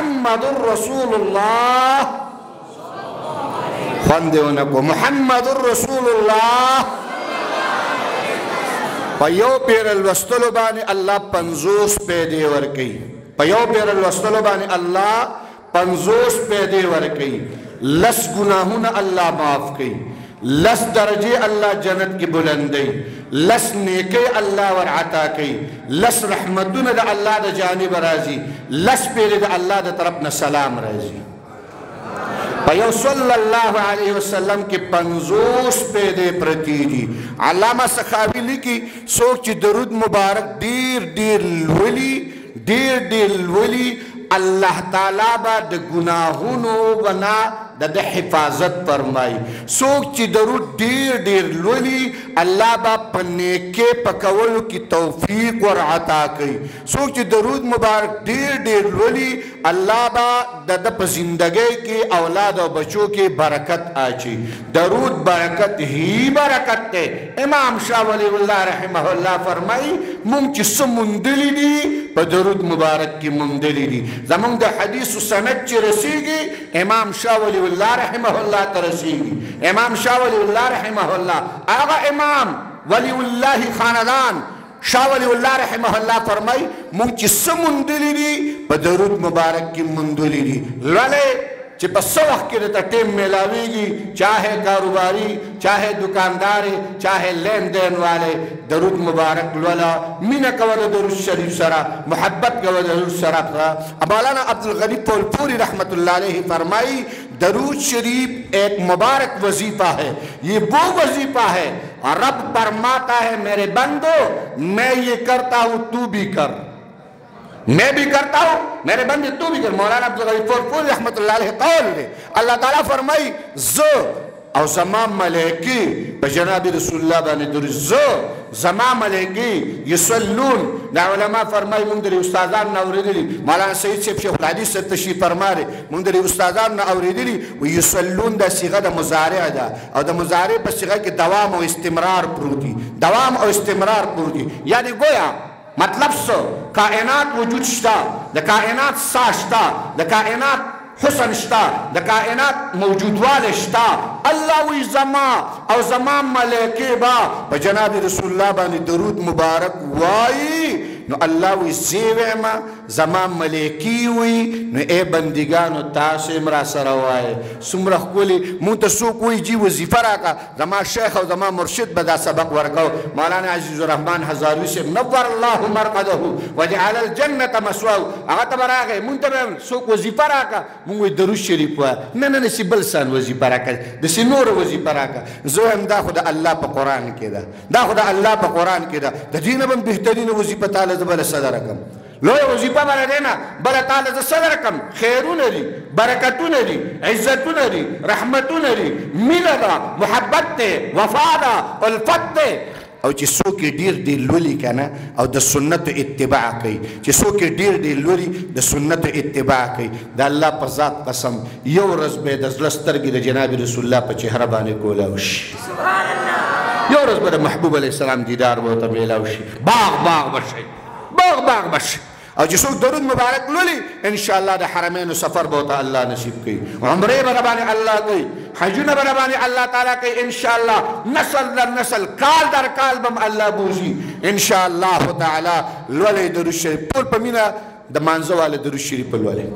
محمد رسول الله خوندونه کو محمد رسول الله په یو پیر الوستلو باندې الله 50 پیدې ورکي په یو پیر الوستلو باندې الله 50 پیدې ورکي لس گناهونه الله معاف کوي لس درجه الله جنت کی بلندی لس نیکی الله ور عطا کوي لس رحمتونه د الله د جانب راځي لس پیر د الله د طرف نه سلام راځي پیو صلی اللہ علیہ وسلم کی 50 پیدے پرتی دی علامہ سخاوی لکی سوک چی درود مبارک دیر لولی اللہ تعالیٰ با د گناہونو بنا د حفاظت فرمائی سوک چی درود دیر لولی اللہ با پنیکے پکولو کی توفیق ور عطا کئی سوک چی درود مبارک دیر لولی اللہ با د زندگی کی اولاد و بچوں کی برکت آچی درود برکت ہی برکت تے امام شاہ ولی اللہ رحمہ اللہ فرمائی مونگ چی سمندلی دی پا درود مبارک کی مندلی دی زمان دا حدیث و سند چی رسیگی امام شاہ ولی اللہ رحمہ اللہ ترسیگی امام شاہ ولی اللہ رحمہ اللہ آغا امام ولی اللہ خاندان شاہ ولی اللہ رحمہ اللہ فرمائی مونگ چی سمندلی دی پا درود مبارک کی مندلی دی لولے چی پا سوخ کی رتا ٹیم ملاوی گی چاہے کاروباری چاہے دکانداری چاہے لین دین والے درود مبارک لولا مینہ کور درود شریف سرا محبت کور درود سرا مولانا عبدالغنی پولپوری رحمت اللہ علیہ فرمائی درود شریف ایک مبارک وظیفہ ہے یہ وہ وظیفہ ہے اور رب فرماتا ہے میرے بندو میں یہ کرتا ہوں تو بھی کر میں بھی کرتا ہوں میرے بندے تو بھی کر مولانا عبدالغنی پولپوری رحمت اللہ علیہ قول دے اللہ تعالیٰ فرمائی زو او زمان ملیکی بجناب رسول اللہ بانی دور زو زمان ملیکی یسولون نا علماء فرمائی مندری استاذان نا اوریدلی مولانا سید شیف شیخ الحدیث سے تشریف فرمارے مندری استاذان نا اوریدلی و یسولون دا صیغہ دا مزارع دا او دا مزارع پر صیغہ کی دوام و استمرار پروتی دوام و استمرار پروتی یعنی گویا مطلب سو کائنات وجود شتا دا کائنات سا شتا دا کائنات حسن شتا دا کائنات موجود والے شتا اللہ وی زمان او زمان ملیکی با پا جناب رسول اللہ بانی درود مبارک وائی نو اللہ وی زیوے ما زمان ملیکی وی نو اے بندگانو تاسم را سروائے سمرخ کولی منتسو کوئی جی وزیفہ راکا زمان شیخ و زمان مرشد بدا سبق ورکاو مولانا عزیز الرحمن حضاروی سے نور اللہ مرقدہو وجعل الجنت مسواو اگتا براغے منتبیم سوک وزیفہ راکا مونگوی درود شریف وا ننن سی بلسان وزیفہ راکا دسی نور وزیفہ راکا زوہم دا خدا اللہ پا قرآن کے دا خدا اللہ پا قرآن کے دا دین بم بہترین وزیفہ تعالی بل صدرکم لوی وظیفہ بلا دینا بلا تعالی صدرکم خیرون دی برکتون دی عزتون دی رحمتون دی ملدا محبت تے وفادا الفت تے او چی سوکی دیر دی لولی کنا او دا سنت اتباع کئی چی سوکی دیر دی لولی دا سنت اتباع کئی دا اللہ پر ذات قسم یو رزبے دا زلسترگی دا جناب رسول اللہ پا چہرہ بانے کولاوش سبحان اللہ یو رزبے دا محبوب علیہ السلام دیدار بہتا میلاوشی باغ بشی باغ بشی او جسوک درود مبارک لولی انشاءاللہ دا حرمین و سفر بہتا اللہ نصیب کی عمرے بربانی اللہ کی حجون بربانی اللہ تعالیٰ کی انشاءاللہ نسل در نسل کال در کال بم اللہ بوزی انشاءاللہ تعالیٰ لولی درود شریف پول پمینہ دا منزو والے درود شریف پل والے